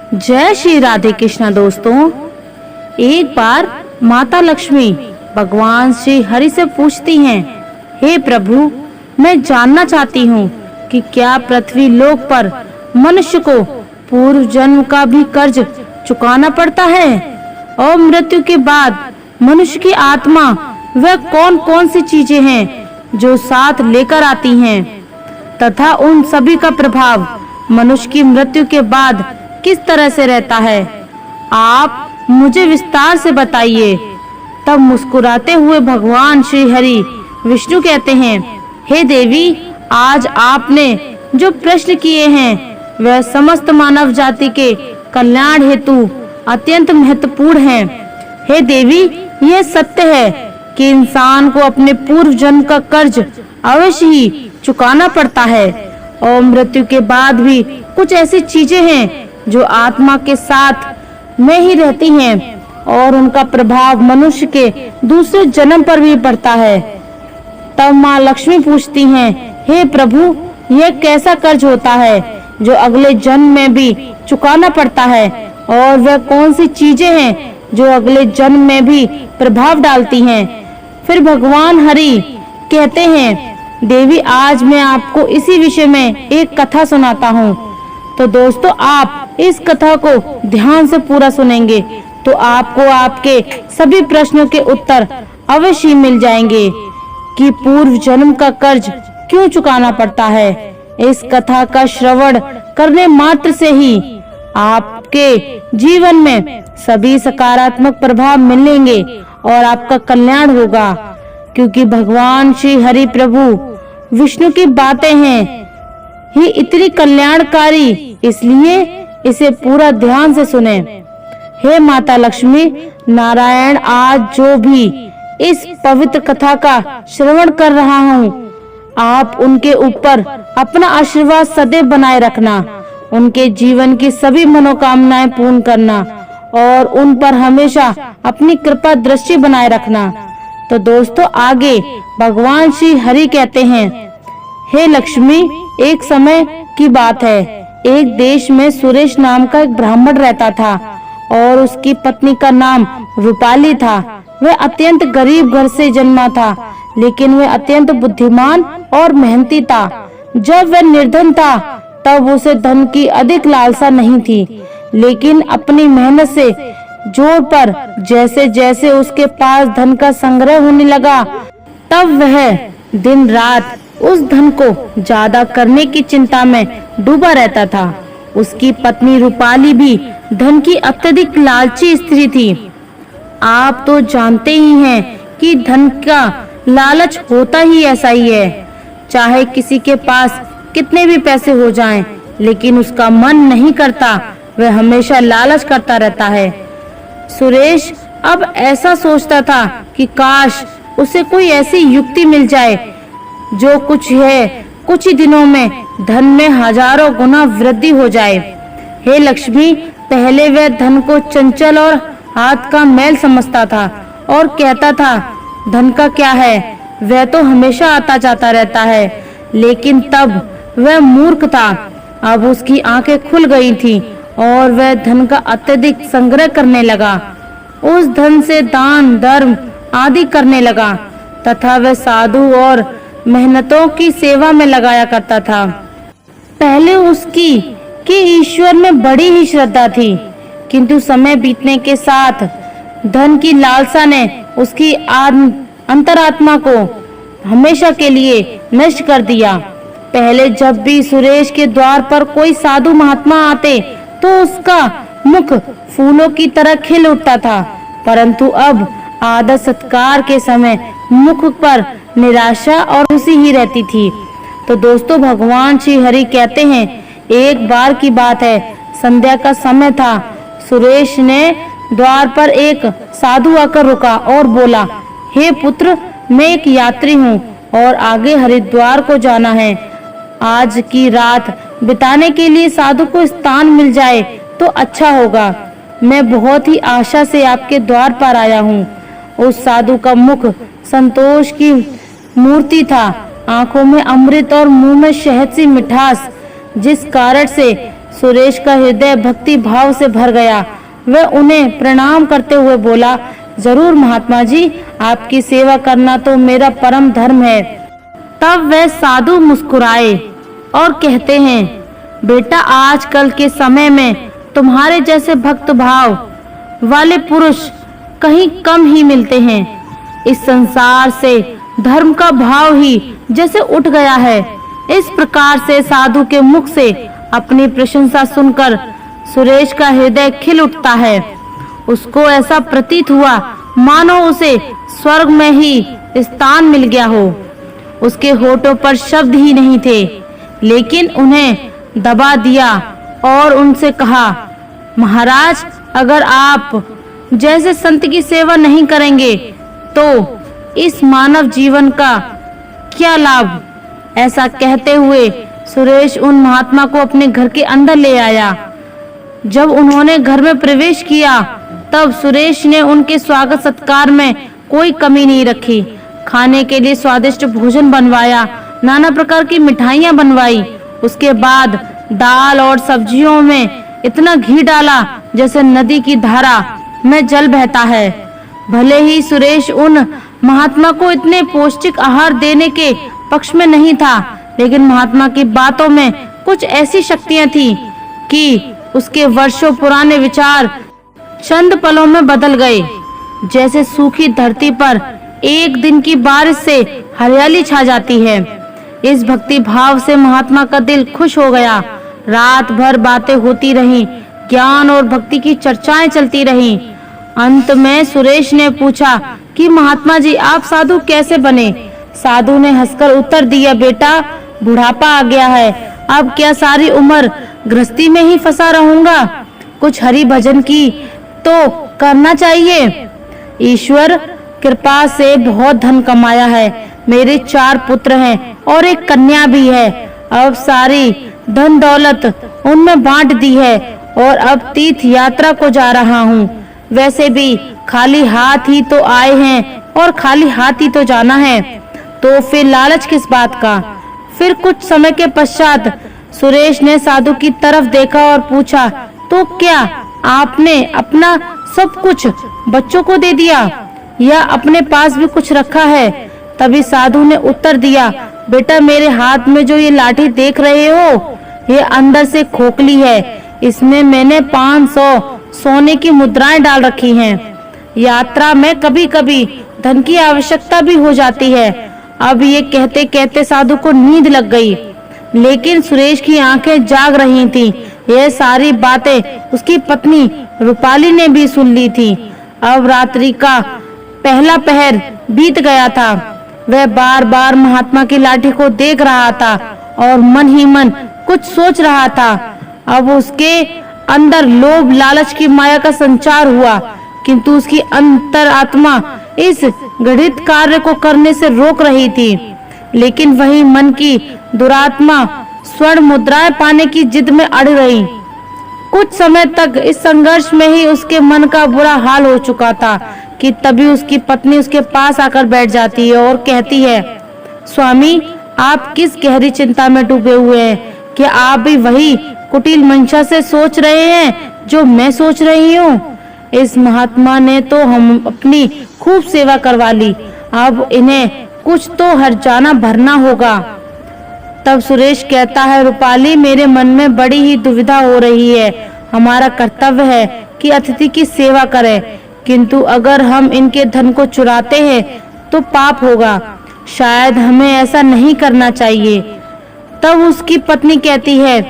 जय श्री राधे कृष्णा। दोस्तों, एक बार माता लक्ष्मी भगवान श्री हरि से पूछती हैं, हे प्रभु, मैं जानना चाहती हूँ कि क्या पृथ्वी लोक पर मनुष्य को पूर्व जन्म का भी कर्ज चुकाना पड़ता है और मृत्यु के बाद मनुष्य की आत्मा वह कौन कौन सी चीजें हैं जो साथ लेकर आती हैं तथा उन सभी का प्रभाव मनुष्य की मृत्यु के बाद किस तरह से रहता है, आप मुझे विस्तार से बताइए। तब मुस्कुराते हुए भगवान श्री हरि विष्णु कहते हैं, हे देवी, आज आपने जो प्रश्न किए हैं वह समस्त मानव जाति के कल्याण हेतु अत्यंत महत्वपूर्ण हैं। हे देवी, यह सत्य है कि इंसान को अपने पूर्व जन्म का कर्ज अवश्य ही चुकाना पड़ता है और मृत्यु के बाद भी कुछ ऐसी चीजें हैं जो आत्मा के साथ में ही रहती हैं और उनका प्रभाव मनुष्य के दूसरे जन्म पर भी पड़ता है। तब माँ लक्ष्मी पूछती हैं, हे प्रभु, यह कैसा कर्ज होता है जो अगले जन्म में भी चुकाना पड़ता है और वह कौन सी चीजें हैं जो अगले जन्म में भी प्रभाव डालती हैं। फिर भगवान हरि कहते हैं, देवी, आज मैं आपको इसी विषय में एक कथा सुनाता हूँ। तो दोस्तों, आप इस कथा को ध्यान से पूरा सुनेंगे तो आपको आपके सभी प्रश्नों के उत्तर अवश्य मिल जाएंगे कि पूर्व जन्म का कर्ज क्यों चुकाना पड़ता है। इस कथा का श्रवण करने मात्र से ही आपके जीवन में सभी सकारात्मक प्रभाव मिलेंगे और आपका कल्याण होगा, क्योंकि भगवान श्री हरि प्रभु विष्णु की बातें हैं ही इतनी कल्याणकारी, इसलिए इसे पूरा ध्यान से सुने। हे माता लक्ष्मी, नारायण आज जो भी इस पवित्र कथा का श्रवण कर रहा हूँ, आप उनके ऊपर अपना आशीर्वाद सदैव बनाए रखना, उनके जीवन की सभी मनोकामनाएं पूर्ण करना और उन पर हमेशा अपनी कृपा दृष्टि बनाए रखना। तो दोस्तों, आगे भगवान श्री हरि कहते हैं, हे लक्ष्मी, एक समय की बात है, एक देश में सुरेश नाम का एक ब्राह्मण रहता था और उसकी पत्नी का नाम रूपाली था। वह अत्यंत गरीब घर से जन्मा था, लेकिन वह अत्यंत बुद्धिमान और मेहनती था। जब वह निर्धन था तब उसे धन की अधिक लालसा नहीं थी, लेकिन अपनी मेहनत से जोर पर जैसे जैसे उसके पास धन का संग्रह होने लगा, तब वह दिन रात उस धन को ज्यादा करने की चिंता में डूबा रहता था। उसकी पत्नी रूपाली भी धन की अत्यधिक लालची स्त्री थी। आप तो जानते ही हैं कि धन का लालच होता ही ऐसा ही है, चाहे किसी के पास कितने भी पैसे हो जाएं, लेकिन उसका मन नहीं करता, वह हमेशा लालच करता रहता है। सुरेश अब ऐसा सोचता था कि काश उसे कोई ऐसी युक्ति मिल जाए जो कुछ ही दिनों में धन में हजारों गुना वृद्धि हो जाए। हे लक्ष्मी, पहले वह धन को चंचल और हाथ का मैल समझता था और कहता था, धन का क्या है, वह तो हमेशा आता जाता रहता है। लेकिन तब वह मूर्ख था। अब उसकी आंखें खुल गई थी और वह धन का अत्यधिक संग्रह करने लगा। उस धन से दान धर्म आदि करने लगा तथा वह साधु और मेहनतों की सेवा में लगाया करता था। पहले उसकी कि ईश्वर में बड़ी ही श्रद्धा थी, किंतु समय बीतने के साथ धन की लालसा ने उसकी अंतरात्मा को हमेशा के लिए नष्ट कर दिया। पहले जब भी सुरेश के द्वार पर कोई साधु महात्मा आते तो उसका मुख फूलों की तरह खिल उठता था, परंतु अब आदर सत्कार के समय मुख पर निराशा और खुशी ही रहती थी। तो दोस्तों, भगवान श्री हरि कहते हैं, एक बार की बात है, संध्या का समय था। सुरेश ने द्वार पर एक साधु आकर रुका और बोला, हे पुत्र, मैं एक यात्री हूँ और आगे हरिद्वार को जाना है। आज की रात बिताने के लिए साधु को स्थान मिल जाए तो अच्छा होगा। मैं बहुत ही आशा से आपके द्वार पर आया हूँ। उस साधु का मुख संतोष की मूर्ति था, आंखों में अमृत और मुंह में शहद सी मिठास, जिस कारण से सुरेश का हृदय भक्ति भाव से भर गया। वह उन्हें प्रणाम करते हुए बोला, जरूर महात्मा जी, आपकी सेवा करना तो मेरा परम धर्म है। तब वह साधु मुस्कुराए और कहते हैं, बेटा, आजकल के समय में तुम्हारे जैसे भक्त भाव वाले पुरुष कहीं कम ही मिलते हैं। इस संसार से धर्म का भाव ही जैसे उठ गया है। इस प्रकार से साधु के मुख से अपनी प्रशंसा सुनकर सुरेश का हृदय खिल उठता है। उसको ऐसा प्रतीत हुआ मानो उसे स्वर्ग में ही स्थान मिल गया हो। उसके होठों पर शब्द ही नहीं थे, लेकिन उन्हें दबा दिया और उनसे कहा, महाराज, अगर आप जैसे संत की सेवा नहीं करेंगे तो इस मानव जीवन का क्या लाभ। ऐसा कहते हुए सुरेश उन महात्मा को अपने घर के अंदर ले आया। जब उन्होंने घर में प्रवेश किया तब सुरेश ने उनके स्वागत सत्कार में कोई कमी नहीं रखी। खाने के लिए स्वादिष्ट भोजन बनवाया, नाना प्रकार की मिठाइयाँ बनवाई। उसके बाद दाल और सब्जियों में इतना घी डाला जैसे नदी की धारा में जल बहता है। भले ही सुरेश उन महात्मा को इतने पौष्टिक आहार देने के पक्ष में नहीं था, लेकिन महात्मा की बातों में कुछ ऐसी शक्तियां थी कि उसके वर्षों पुराने विचार चंद पलों में बदल गए। जैसे सूखी धरती पर एक दिन की बारिश से हरियाली छा जाती है। इस भक्ति भाव से महात्मा का दिल खुश हो गया। रात भर बातें होती रहीं, ज्ञान और भक्ति की चर्चाएं चलती रहीं। अंत में सुरेश ने पूछा कि महात्मा जी, आप साधु कैसे बने? साधु ने हंसकर उत्तर दिया, बेटा, बुढ़ापा आ गया है, अब क्या सारी उम्र गृहस्थी में ही फंसा रहूंगा? कुछ हरि भजन की तो करना चाहिए। ईश्वर कृपा से बहुत धन कमाया है। मेरे 4 पुत्र हैं और एक कन्या भी है। अब सारी धन दौलत उनमें बांट दी है और अब तीर्थ यात्रा को जा रहा हूँ। वैसे भी खाली हाथ ही तो आए हैं और खाली हाथ ही तो जाना है, तो फिर लालच किस बात का? फिर कुछ समय के पश्चात सुरेश ने साधु की तरफ देखा और पूछा, तो क्या आपने अपना सब कुछ बच्चों को दे दिया या अपने पास भी कुछ रखा है? तभी साधु ने उत्तर दिया, बेटा, मेरे हाथ में जो ये लाठी देख रहे हो, ये अंदर से खोखली है। इसमें मैंने 500 सोने की मुद्राएं डाल रखी हैं। यात्रा में कभी कभी धन की आवश्यकता भी हो जाती है। अब ये कहते कहते साधु को नींद लग गई, लेकिन सुरेश की आंखें जाग रही थीं। यह सारी बातें उसकी पत्नी रूपाली ने भी सुन ली थी। अब रात्रि का पहला पहर बीत गया था। वह बार बार महात्मा की लाठी को देख रहा था और मन ही मन कुछ सोच रहा था। अब उसके अंदर लोभ लालच की माया का संचार हुआ, किंतु उसकी अंतरात्मा इस घृणित कार्य को करने से रोक रही थी। लेकिन वही मन की दुरात्मा स्वर्ण मुद्राएं पाने की जिद में अड़ रही। कुछ समय तक इस संघर्ष में ही उसके मन का बुरा हाल हो चुका था कि तभी उसकी पत्नी उसके पास आकर बैठ जाती है और कहती है, स्वामी, आप किस गहरी चिंता में डूबे हुए हैं? क्या आप भी वही कुटिल मंशा से सोच रहे हैं जो मैं सोच रही हूँ? इस महात्मा ने तो हम अपनी खूब सेवा करवा ली, अब इन्हें कुछ तो हर्जाना भरना होगा। तब सुरेश कहता है, रूपाली, मेरे मन में बड़ी ही दुविधा हो रही है। हमारा कर्तव्य है कि अतिथि की सेवा करें, किंतु अगर हम इनके धन को चुराते हैं तो पाप होगा। शायद हमें ऐसा नहीं करना चाहिए। तब उसकी पत्नी कहती है,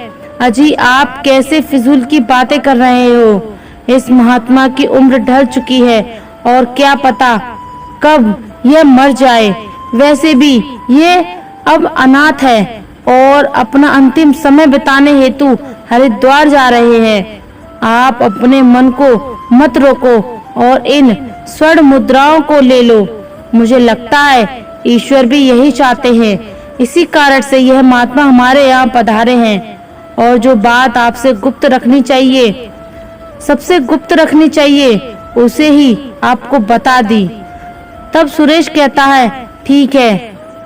अजी, आप कैसे फिजूल की बातें कर रहे हो? इस महात्मा की उम्र ढल चुकी है और क्या पता कब यह मर जाए। वैसे भी ये अब अनाथ है और अपना अंतिम समय बिताने हेतु हरिद्वार जा रहे हैं। आप अपने मन को मत रोको और इन स्वर्ण मुद्राओं को ले लो। मुझे लगता है ईश्वर भी यही चाहते हैं। इसी कारण से यह महात्मा हमारे यहाँ पधारे हैं और जो बात आपसे गुप्त रखनी चाहिए, सबसे गुप्त रखनी चाहिए, उसे ही आपको बता दी। तब सुरेश कहता है, ठीक है।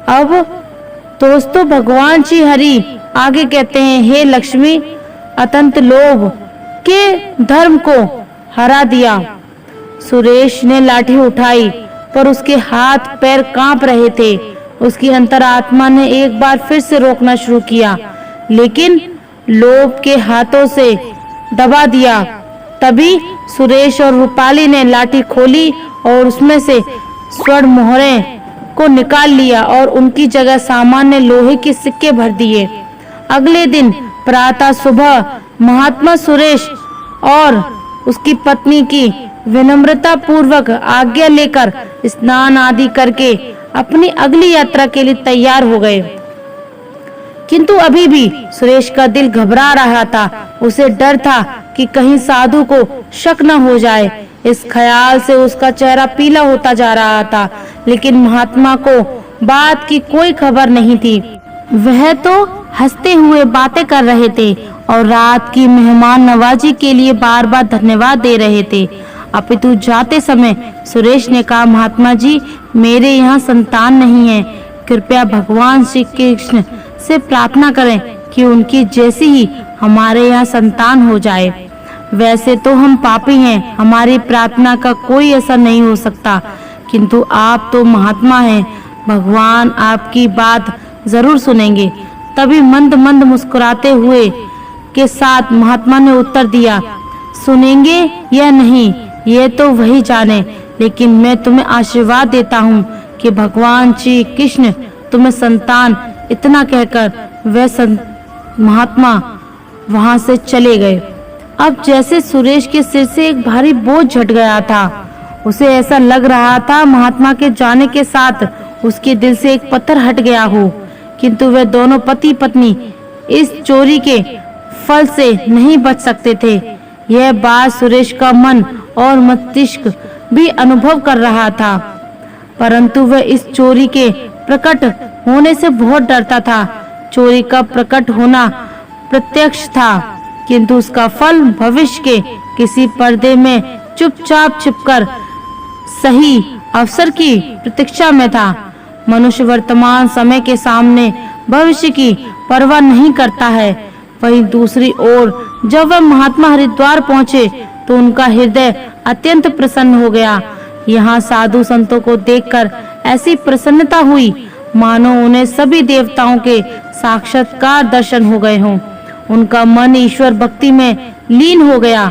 अब दोस्तों, भगवान श्री हरि आगे कहते हैं, हे लक्ष्मी, अत्यंत लोभ के धर्म को हरा दिया। सुरेश ने लाठी उठाई पर उसके हाथ पैर कांप रहे थे। उसकी अंतरात्मा ने एक बार फिर से रोकना शुरू किया, लेकिन लोभ के हाथों से दबा दिया। तभी सुरेश और रूपाली ने लाठी खोली और उसमें से स्वर्ण मोहरें को निकाल लिया और उनकी जगह सामान्य लोहे के सिक्के भर दिए। अगले दिन प्रातः सुबह महात्मा सुरेश और उसकी पत्नी की विनम्रता पूर्वक आज्ञा लेकर स्नान आदि करके अपनी अगली यात्रा के लिए तैयार हो गए। किंतु अभी भी सुरेश का दिल घबरा रहा था। उसे डर था कि कहीं साधु को शक न हो जाए। इस ख्याल से उसका चेहरा पीला होता जा रहा था, लेकिन महात्मा को बात की कोई खबर नहीं थी। वह तो हंसते हुए बातें कर रहे थे और रात की मेहमान नवाजी के लिए बार बार धन्यवाद दे रहे थे। अपितु जाते समय सुरेश ने कहा, महात्मा जी, मेरे यहाँ संतान नहीं है। कृपया भगवान श्री कृष्ण से प्रार्थना करें कि उनकी जैसी ही हमारे यहाँ संतान हो जाए। वैसे तो हम पापी हैं, हमारी प्रार्थना का कोई असर नहीं हो सकता, किंतु आप तो महात्मा हैं, भगवान आपकी बात जरूर सुनेंगे। तभी मंद मंद मुस्कुराते हुए के साथ महात्मा ने उत्तर दिया, सुनेंगे या नहीं ये तो वही जाने, लेकिन मैं तुम्हें आशीर्वाद देता हूँ कि भगवान श्री कृष्ण तुम्हें संतान। इतना कहकर वह महात्मा वहां से चले गए। अब जैसे सुरेश के सिर से एक भारी बोझ झट गया था। उसे ऐसा लग रहा था महात्मा के जाने के साथ उसके दिल से एक पत्थर हट गया हो। किंतु वे दोनों पति पत्नी इस चोरी के फल से नहीं बच सकते थे। यह बात सुरेश का मन और मस्तिष्क भी अनुभव कर रहा था, परंतु वह इस चोरी के प्रकट होने से बहुत डरता था। चोरी का प्रकट होना प्रत्यक्ष था, किंतु उसका फल भविष्य के किसी पर्दे में चुपचाप छिपकर सही अवसर की प्रतीक्षा में था। मनुष्य वर्तमान समय के सामने भविष्य की परवाह नहीं करता है। वहीं दूसरी ओर जब वह महात्मा हरिद्वार पहुंचे तो उनका हृदय अत्यंत प्रसन्न हो गया। यहाँ साधु संतों को देखकर ऐसी प्रसन्नता हुई मानो उन्हें सभी देवताओं के साक्षात्कार दर्शन हो गए हों। उनका मन ईश्वर भक्ति में लीन हो गया।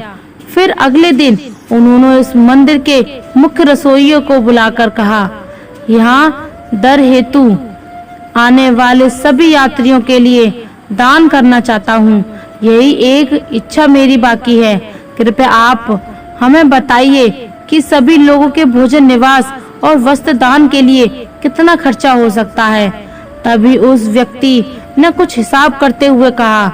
फिर अगले दिन उन्होंने इस मंदिर के मुख्य रसोइयों को बुलाकर कहा, यहाँ दर हेतु आने वाले सभी यात्रियों के लिए दान करना चाहता हूँ। यही एक इच्छा मेरी बाकी है। कृपया आप हमें बताइए कि सभी लोगों के भोजन, निवास और वस्त्र दान के लिए कितना खर्चा हो सकता है। तभी उस व्यक्ति ने कुछ हिसाब करते हुए कहा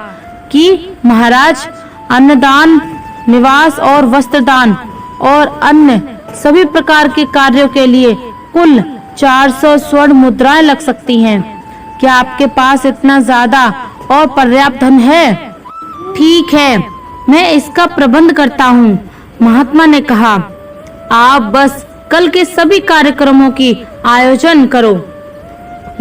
कि महाराज, अन्नदान, निवास और वस्त्र दान और अन्य सभी प्रकार के कार्यों के लिए कुल 400 स्वर्ण मुद्राएं लग सकती हैं। क्या आपके पास इतना ज्यादा और पर्याप्त धन है? ठीक है, मैं इसका प्रबंध करता हूँ, महात्मा ने कहा। आप बस कल के सभी कार्यक्रमों की आयोजन करो।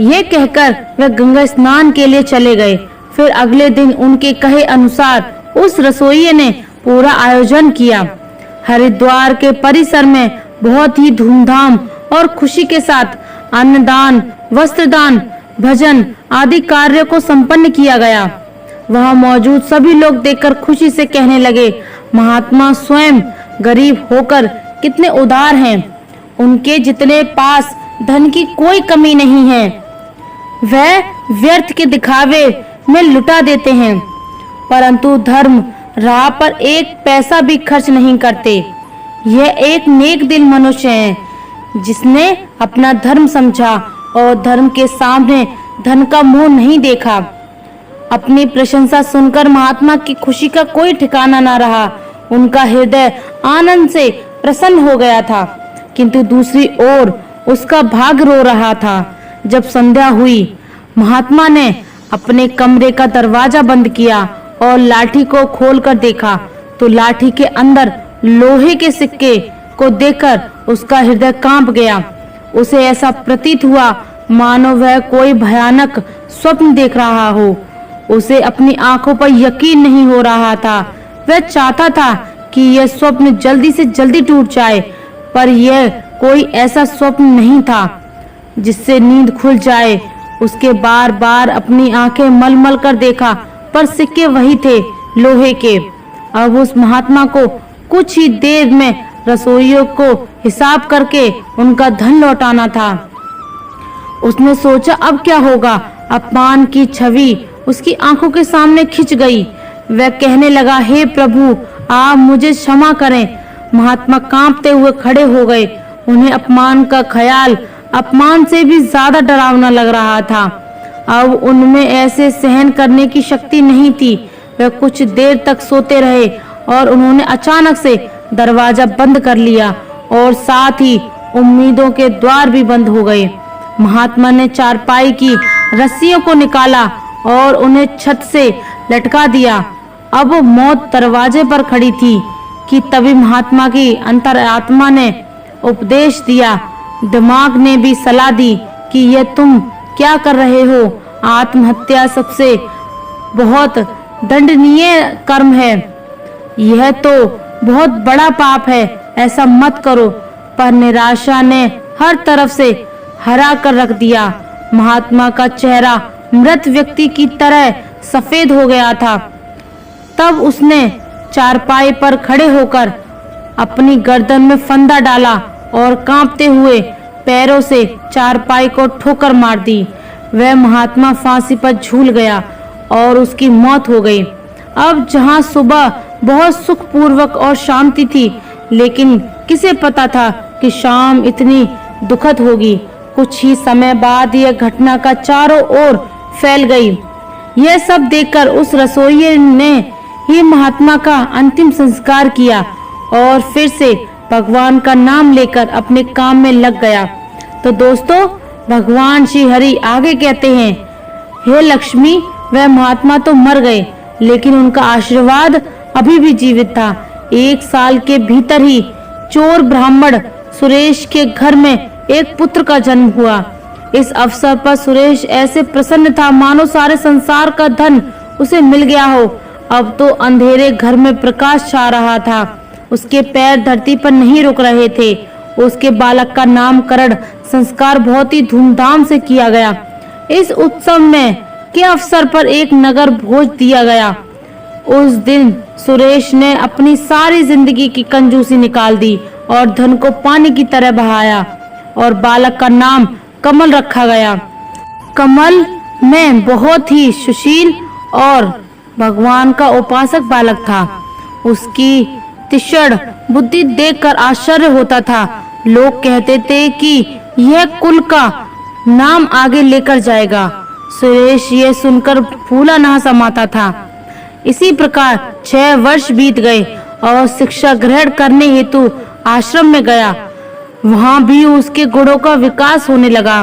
ये कहकर वे गंगा स्नान के लिए चले गए। फिर अगले दिन उनके कहे अनुसार उस रसोइये ने पूरा आयोजन किया। हरिद्वार के परिसर में बहुत ही धूमधाम और खुशी के साथ अन्नदान, वस्त्रदान, भजन आदि कार्यों को संपन्न किया गया। वहां मौजूद सभी लोग देखकर खुशी से कहने लगे, महात्मा स्वयं गरीब होकर कितने उदार हैं। उनके जितने पास धन की कोई कमी नहीं है। वह व्यर्थ के दिखावे में लुटा देते हैं, परंतु धर्म राह पर एक पैसा भी खर्च नहीं करते। यह एक नेक दिल मनुष्य है, जिसने अपना धर्म समझा और धर्म के सामने धन का मोह नहीं देखा। अपनी प्रशंसा सुनकर महात्मा की खुशी का कोई ठिकाना न रहा। उनका हृदय आनंद से प्रसन्न हो गया था, किंतु दूसरी ओर उसका भाग रो रहा था। जब संध्या हुई, महात्मा ने अपने कमरे का दरवाजा बंद किया और लाठी को खोलकर देखा तो लाठी के अंदर लोहे के सिक्के को देखकर उसका हृदय कांप गया। उसे ऐसा प्रतीत हुआ मानो वह कोई भयानक स्वप्न देख रहा हो। उसे अपनी आंखों पर यकीन नहीं हो रहा था। वह चाहता था कि यह स्वप्न जल्दी से जल्दी टूट जाए, पर यह कोई ऐसा स्वप्न नहीं था जिससे नींद खुल जाए। उसके बार बार अपनी आंखें मल कर देखा, पर सिक्के वही थे, लोहे के। अब उस महात्मा को कुछ ही देर में रसोइयों को हिसाब करके उनका धन लौटाना था। उसने सोचा अब क्या होगा। अपमान की छवि उसकी आंखों के सामने खिंच गई। वह कहने लगा, हे प्रभु, आप मुझे क्षमा करें। महात्मा कांपते हुए खड़े हो गए। उन्हें अपमान का ख्याल अपमान से भी ज्यादा डरावना लग रहा था। अब उनमें ऐसे सहन करने की शक्ति नहीं थी। वह कुछ देर तक सोते रहे और उन्होंने अचानक से दरवाजा बंद कर लिया और साथ ही उम्मीदों के द्वार भी बंद हो गए। महात्मा ने चारपाई की रस्सियों को निकाला और उन्हें छत से लटका दिया। अब मौत दरवाजे पर खड़ी थी कि तभी महात्मा की अंतरात्मा ने उपदेश दिया। दिमाग ने भी सलाह दी कि यह तुम क्या कर रहे हो। आत्महत्या सबसे बहुत दंडनीय कर्म है। यह तो बहुत बड़ा पाप है, ऐसा मत करो। पर निराशा ने हर तरफ से हरा कर रख दिया। महात्मा का चेहरा मृत व्यक्ति की तरह सफेद हो गया था। तब उसने चारपाई पर खड़े होकर अपनी गर्दन में फंदा डाला और कांपते हुए पैरों से चारपाई को ठोकर मार दी। वह महात्मा फांसी पर झूल गया और उसकी मौत हो गई। अब जहां सुबह बहुत सुखपूर्वक और शांति थी, लेकिन किसे पता था कि शाम इतनी दुखद होगी। कुछ ही समय बाद यह घटना का चारों ओर फैल गई। यह सब देखकर उस रसोइये ने ही महात्मा का अंतिम संस्कार किया और फिर से भगवान का नाम लेकर अपने काम में लग गया। तो दोस्तों, भगवान श्री हरि आगे कहते हैं, हे लक्ष्मी, वह महात्मा तो मर गए, लेकिन उनका आशीर्वाद अभी भी जीवित था। 1 साल के भीतर ही चोर ब्राह्मण सुरेश के घर में एक पुत्र का जन्म हुआ। इस अवसर पर सुरेश ऐसे प्रसन्न था मानो सारे संसार का धन उसे मिल गया हो। अब तो अंधेरे घर में प्रकाश छा रहा था। उसके पैर धरती पर नहीं रुक रहे थे। उसके बालक का नामकरण संस्कार बहुत ही धूमधाम से किया गया। इस उत्सव में के अवसर पर एक नगर भोज दिया गया। उस दिन सुरेश ने अपनी सारी जिंदगी की कंजूसी निकाल दी और धन को पानी की तरह बहाया और बालक का नाम कमल रखा गया। कमल में बहुत ही सुशील और भगवान का उपासक बालक था। उसकी तीक्ष्ण बुद्धि देखकर आश्चर्य होता था। लोग कहते थे कि यह कुल का नाम आगे लेकर जाएगा। सुरेश ये सुनकर फूला ना समाता था। इसी प्रकार 6 वर्ष बीत गए और शिक्षा ग्रहण करने हेतु आश्रम में गया। वहां भी उसके गुणों का विकास होने लगा।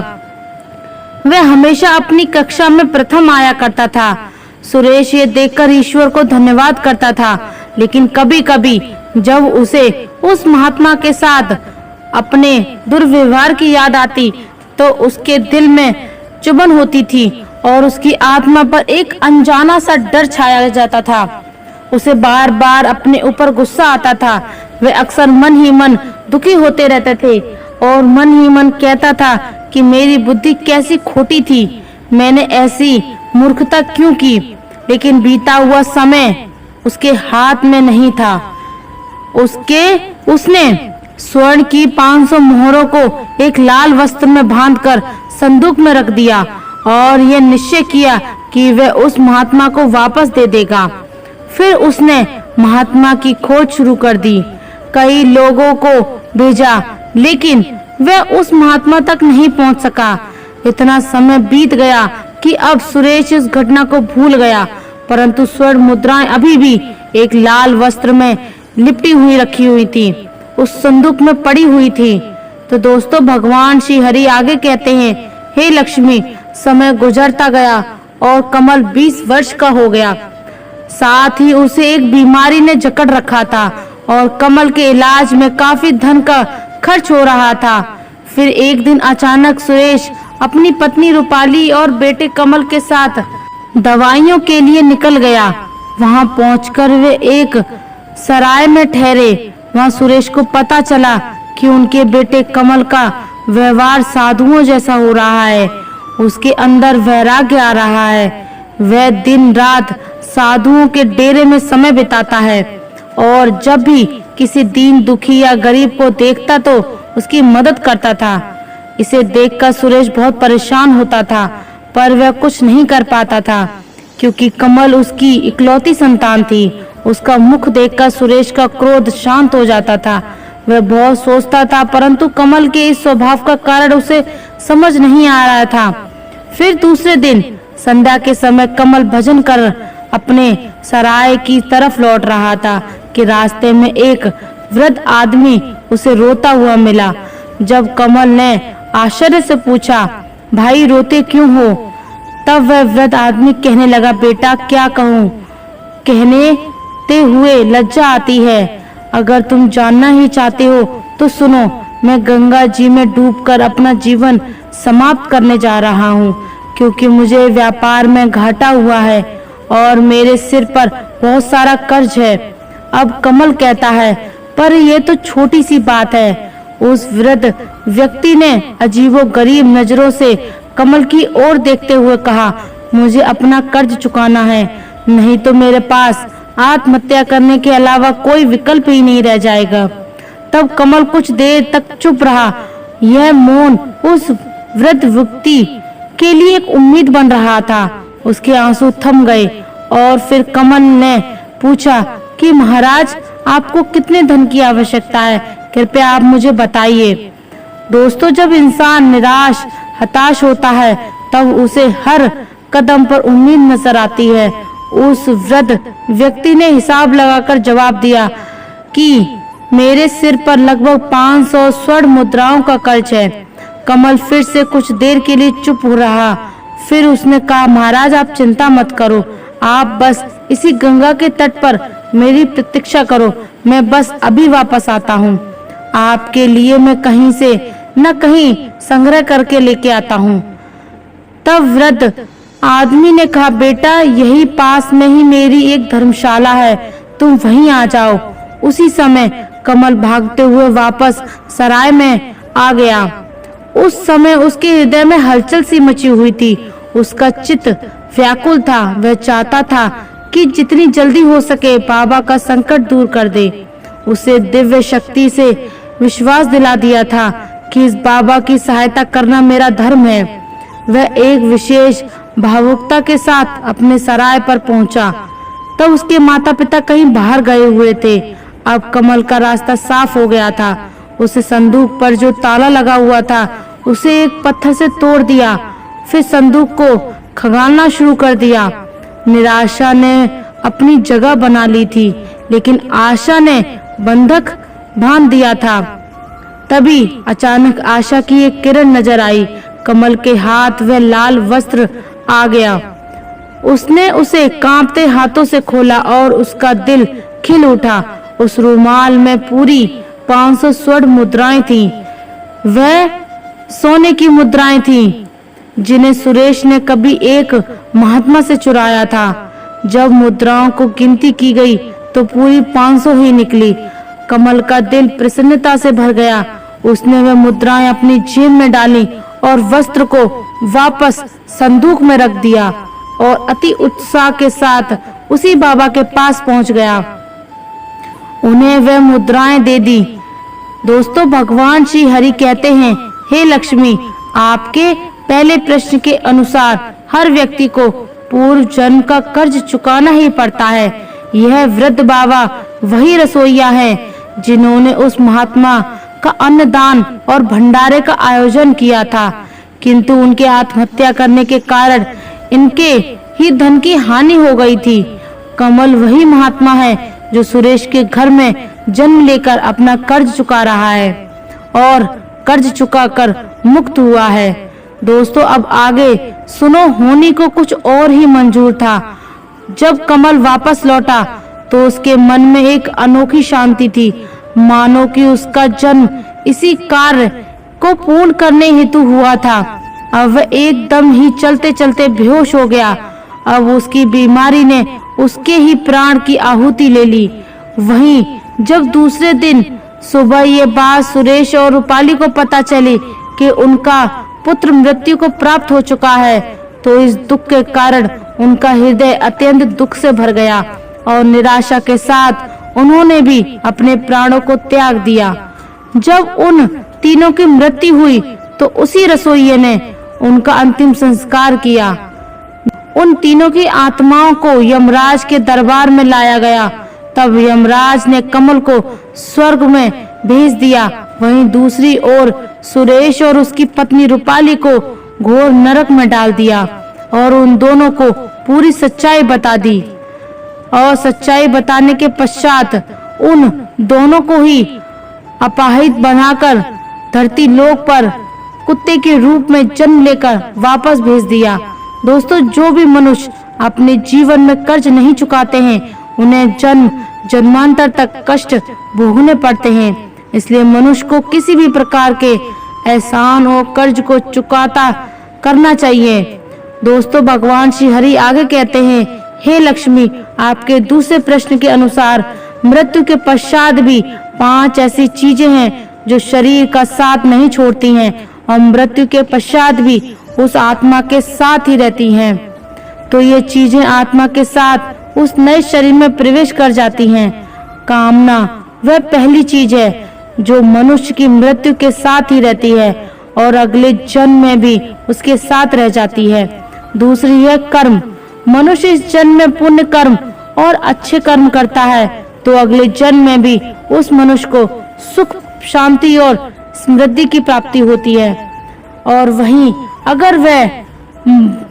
वह हमेशा अपनी कक्षा में प्रथम आया करता था। सुरेश ये देखकर ईश्वर को धन्यवाद करता था, लेकिन कभी-कभी जब उसे उस महात्मा के साथ अपने दुर्व्यवहार की याद आती, तो उसके दिल में चुभन होती थी और उसकी आत्मा पर एक अनजाना सा डर छाया जाता था। उसे बार बार अपने ऊपर गुस्सा आता था। वह अक्सर मन ही मन दुखी होते रहते थे और मन ही मन कहता था कि मेरी बुद्धि कैसी खोटी थी, मैंने ऐसी मूर्खता क्यों की। लेकिन बीता हुआ समय उसके हाथ में नहीं था। उसने स्वर्ण की 500 मोहरों को एक लाल वस्त्र में बांधकर संदूक में रख दिया और यह निश्चय किया कि वह उस महात्मा को वापस दे देगा। फिर उसने महात्मा की खोज शुरू कर दी। कई लोगों को भेजा, लेकिन वह उस महात्मा तक नहीं पहुंच सका। इतना समय बीत गया कि अब सुरेश इस घटना को भूल गया, परंतु स्वर्ण मुद्राएं अभी भी एक लाल वस्त्र में लिपटी हुई रखी हुई थी, उस संदूक में पड़ी हुई थी। तो दोस्तों, भगवान श्री हरि आगे कहते हैं, हे लक्ष्मी, समय गुजरता गया और कमल 20 वर्ष का हो गया। साथ ही उसे एक बीमारी ने जकड़ रखा था और कमल के इलाज में काफी धन का खर्च हो रहा था। फिर एक दिन अचानक सुरेश अपनी पत्नी रूपाली और बेटे कमल के साथ दवाइयों के लिए निकल गया। वहां पहुंचकर वे एक सराय में ठहरे। वहां सुरेश को पता चला कि उनके बेटे कमल का व्यवहार साधुओं जैसा हो रहा है। उसके अंदर वैराग्य आ रहा है। वह दिन रात साधुओं के डेरे में समय बिताता है और जब भी किसी दीन दुखी या गरीब को देखता तो उसकी मदद करता था। इसे देखकर सुरेश बहुत परेशान होता था, पर वह कुछ नहीं कर पाता था क्योंकि कमल उसकी इकलौती संतान थी। उसका मुख देखकर सुरेश का क्रोध शांत हो जाता था। वह बहुत सोचता था, परंतु कमल के इस स्वभाव का कारण उसे समझ नहीं आ रहा था। फिर दूसरे दिन संध्या के समय कमल भजन कर अपने सराय की तरफ लौट रहा था कि रास्ते में एक वृद्ध आदमी उसे रोता हुआ मिला। जब कमल ने आश्चर्य से पूछा, भाई रोते क्यों हो? तब वह वृद्ध आदमी कहने लगा, बेटा क्या कहूँ, कहने हुए लज्जा आती है। अगर तुम जानना ही चाहते हो तो सुनो, मैं गंगा जी में डूबकर अपना जीवन समाप्त करने जा रहा हूँ क्योंकि मुझे व्यापार में घाटा हुआ है और मेरे सिर पर बहुत सारा कर्ज है। अब कमल कहता है, पर यह तो छोटी सी बात है। उस वृद्ध व्यक्ति ने अजीबोगरीब नजरों से कमल की ओर देखते हुए कहा, मुझे अपना कर्ज चुकाना है, नहीं तो मेरे पास आत्महत्या करने के अलावा कोई विकल्प ही नहीं रह जाएगा। तब कमल कुछ देर तक चुप रहा। यह मौन उस वृद्ध व्यक्ति के लिए एक उम्मीद बन रहा था। उसके आंसू थम गए और फिर कमल ने पूछा कि महाराज, आपको कितने धन की आवश्यकता है? कृपया आप मुझे बताइए। दोस्तों, जब इंसान निराश हताश होता है तब उसे हर कदम पर उम्मीद नजर आती है। उस वृद्ध व्यक्ति ने हिसाब लगाकर जवाब दिया कि मेरे सिर पर लगभग 500 स्वर्ण मुद्राओं का कर्ज है। कमल फिर से कुछ देर के लिए चुप हो रहा। फिर उसने कहा, महाराज आप चिंता मत करो, आप बस इसी गंगा के तट पर मेरी प्रतीक्षा करो, मैं बस अभी वापस आता हूँ। आपके लिए मैं कहीं से न कहीं संग्रह करके लेके आता हूँ। तब वृद्ध आदमी ने कहा, बेटा यही पास में ही मेरी एक धर्मशाला है, तुम वहीं आ जाओ। उसी समय कमल भागते हुए वापस सराय में आ गया। उस समय उसके हृदय में हलचल सी मची हुई थी। उसका चित्त व्याकुल था। वह चाहता था कि जितनी जल्दी हो सके बाबा का संकट दूर कर दे। उसे दिव्य शक्ति से विश्वास दिला दिया था कि इस बाबा की सहायता करना मेरा धर्म है। वह एक विशेष भावुकता के साथ अपने सराय पर पहुंचा। तब उसके माता पिता कहीं बाहर गए हुए थे। अब कमल का रास्ता साफ हो गया था। उसे संदूक पर जो ताला लगा हुआ था उसे एक पत्थर से तोड़ दिया, फिर संदूक को खंगालना शुरू कर दिया। निराशा ने अपनी जगह बना ली थी, लेकिन आशा ने बंधक बांध दिया था। तभी अचानक आशा की एक किरण नजर आई। कमल के हाथ वह लाल वस्त्र आ गया। उसने उसे कांपते हाथों से खोला और उसका दिल खिल उठा। उस रुमाल में पूरी 500 स्वर्ण मुद्राएं थीं। वह सोने की मुद्राएं थीं जिन्हें सुरेश ने कभी एक महात्मा से चुराया था। जब मुद्राओं को गिनती की गई तो पूरी 500 ही निकली। कमल का दिल प्रसन्नता से भर गया। उसने वह मुद्राएं अपनी जेब में डाली और वस्त्र को वापस संदूक में रख दिया और अति उत्साह के साथ उसी बाबा के पास पहुंच गया। उन्हें वह मुद्राएं दे दी। दोस्तों, भगवान श्री हरि कहते हैं, हे लक्ष्मी, आपके पहले प्रश्न के अनुसार हर व्यक्ति को पूर्व जन्म का कर्ज चुकाना ही पड़ता है। यह वृद्ध बाबा वही रसोइया है जिन्होंने उस महात्मा का अन्नदान और भंडारे का आयोजन किया था, किंतु उनके आत्महत्या करने के कारण इनके ही धन की हानि हो गई थी। कमल वही महात्मा है जो सुरेश के घर में जन्म लेकर अपना कर्ज चुका रहा है और कर्ज चुकाकर मुक्त हुआ है। दोस्तों, अब आगे सुनो। होनी को कुछ और ही मंजूर था। जब कमल वापस लौटा तो उसके मन में एक अनोखी शांति थी, मानो कि उसका जन्म इसी कार्य को पूर्ण करने हेतु हुआ था। अब वह एकदम ही चलते चलते बेहोश हो गया अब उसकी बीमारी ने उसके ही प्राण की आहुति ले ली। वहीं जब दूसरे दिन सुबह ये बात सुरेश और रूपाली को पता चली कि उनका पुत्र मृत्यु को प्राप्त हो चुका है, तो इस दुख के कारण उनका हृदय अत्यंत दुख से भर गया और निराशा के साथ उन्होंने भी अपने प्राणों को त्याग दिया। जब उन तीनों की मृत्यु हुई तो उसी रसोइये ने उनका अंतिम संस्कार किया। उन तीनों की आत्माओं को यमराज के दरबार में लाया गया। तब यमराज ने कमल को स्वर्ग में भेज दिया। वहीं दूसरी ओर सुरेश और उसकी पत्नी रूपाली को घोर नरक में डाल दिया और उन दोनों को पूरी सच्चाई बता दी। और सच्चाई बताने के पश्चात उन दोनों को ही अपाहिज बनाकर धरती लोक पर कुत्ते के रूप में जन्म लेकर वापस भेज दिया। दोस्तों, जो भी मनुष्य अपने जीवन में कर्ज नहीं चुकाते हैं उन्हें जन्म जन्मांतर तक कष्ट भोगने पड़ते हैं। इसलिए मनुष्य को किसी भी प्रकार के एहसान और कर्ज को चुकाता करना चाहिए। दोस्तों, भगवान श्री हरि आगे कहते हैं, हे लक्ष्मी, आपके दूसरे प्रश्न के अनुसार मृत्यु के पश्चात भी 5 ऐसी चीजें हैं जो शरीर का साथ नहीं छोड़ती हैं और मृत्यु के पश्चात भी उस आत्मा के साथ ही रहती हैं। तो ये चीजें आत्मा के साथ उस नए शरीर में प्रवेश कर जाती हैं। कामना वह पहली चीज है जो मनुष्य की मृत्यु के साथ ही रहती है और अगले जन्म में भी उसके साथ रह जाती है। दूसरी है कर्म। मनुष्य इस जन्म में पुण्य कर्म और अच्छे कर्म करता है तो अगले जन्म में भी उस मनुष्य को सुख, शांति और समृद्धि की प्राप्ति होती है। और वहीं अगर वह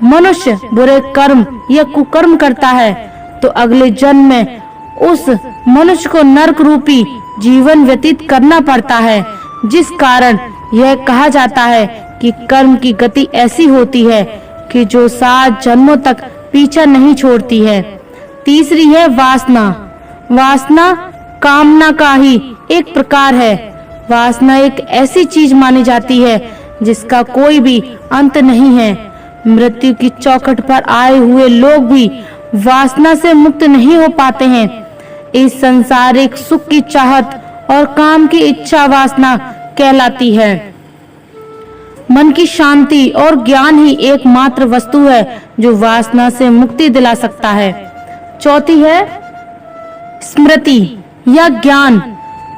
मनुष्य बुरे कर्म या कुकर्म करता है तो अगले जन्म में उस मनुष्य को नरक रूपी जीवन व्यतीत करना पड़ता है, जिस कारण यह कहा जाता है कि कर्म की गति ऐसी होती है कि जो 7 जन्मों तक पीछा नहीं छोड़ती है। तीसरी है वासना। वासना कामना का ही एक प्रकार है। वासना एक ऐसी चीज मानी जाती है जिसका कोई भी अंत नहीं है। मृत्यु की चौखट पर आए हुए लोग भी वासना से मुक्त नहीं हो पाते हैं। इस संसारिक सुख की चाहत और काम की इच्छा वासना कहलाती है। मन की शांति और ज्ञान ही एकमात्र वस्तु है जो वासना से मुक्ति दिला सकता है। चौथी है स्मृति या ज्ञान।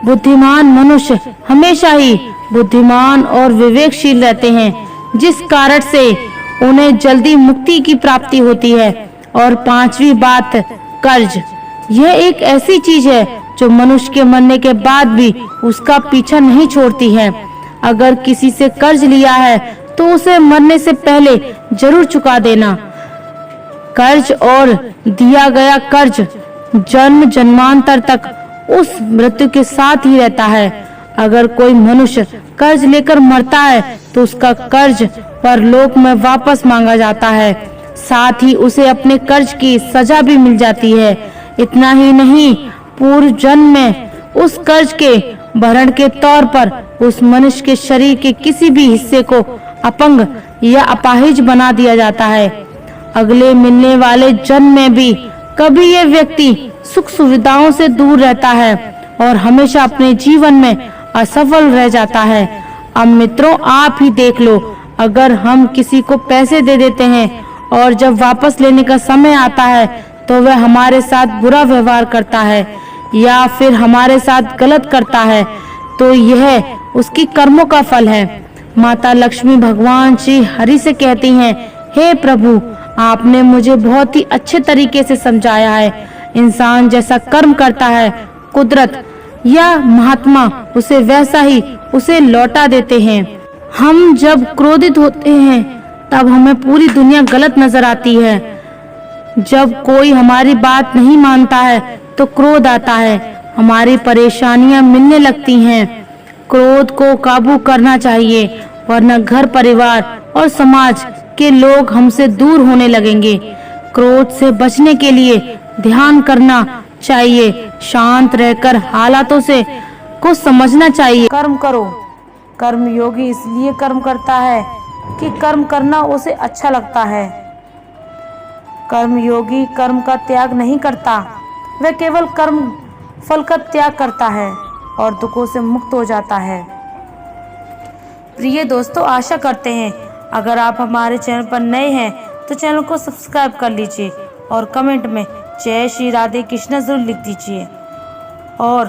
बुद्धिमान मनुष्य हमेशा ही बुद्धिमान और विवेकशील रहते हैं, जिस कारण से उन्हें जल्दी मुक्ति की प्राप्ति होती है। और 5वीं बात कर्ज। यह एक ऐसी चीज है जो मनुष्य के मरने के बाद भी उसका पीछा नहीं छोड़ती है। अगर किसी से कर्ज लिया है तो उसे मरने से पहले जरूर चुका देना। कर्ज और दिया गया कर्ज जन्म जन्मांतर तक उस मृत्यु के साथ ही रहता है। अगर कोई मनुष्य कर्ज लेकर मरता है तो उसका कर्ज परलोक में वापस मांगा जाता है, साथ ही उसे अपने कर्ज की सजा भी मिल जाती है। इतना ही नहीं, पूर्व जन्म में उस कर्ज के भरण के तौर पर उस मनुष्य के शरीर के किसी भी हिस्से को अपंग या अपाहिज बना दिया जाता है। अगले मिलने वाले जन्म में भी कभी ये व्यक्ति सुख सुविधाओं से दूर रहता है और हमेशा अपने जीवन में असफल रह जाता है। अब मित्रों, आप ही देख लो, अगर हम किसी को पैसे दे देते हैं और जब वापस लेने का समय आता है तो वह हमारे साथ बुरा व्यवहार करता है या फिर हमारे साथ गलत करता है, तो यह उसकी कर्मों का फल है। माता लक्ष्मी भगवान श्री हरि से कहती हैं, हे प्रभु, आपने मुझे बहुत ही अच्छे तरीके से समझाया है। इंसान जैसा कर्म करता है, कुदरत या महात्मा उसे वैसा ही उसे लौटा देते हैं। हम जब क्रोधित होते हैं तब हमें पूरी दुनिया गलत नजर आती है। जब कोई हमारी बात नहीं मानता है तो क्रोध आता है, हमारी परेशानियां मिलने लगती हैं। क्रोध को काबू करना चाहिए, वरना घर परिवार और समाज के लोग हमसे दूर होने लगेंगे। क्रोध से बचने के लिए ध्यान करना चाहिए, शांत रहकर हालातों से को समझना चाहिए। कर्म करो। कर्म योगी इसलिए कर्म करता है कि कर्म करना उसे अच्छा लगता है। कर्मयोगी कर्म का त्याग नहीं करता, वह केवल कर्म फल का त्याग करता है और दुखों से मुक्त हो जाता है। प्रिय दोस्तों, आशा करते हैं अगर आप हमारे चैनल पर नए हैं तो चैनल को सब्सक्राइब कर लीजिए और कमेंट में जय श्री राधे कृष्णा जरूर लिख दीजिए। और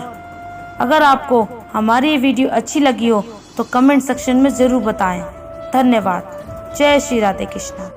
अगर आपको हमारी ये वीडियो अच्छी लगी हो तो कमेंट सेक्शन में ज़रूर बताएं। धन्यवाद। जय श्री राधे कृष्णा।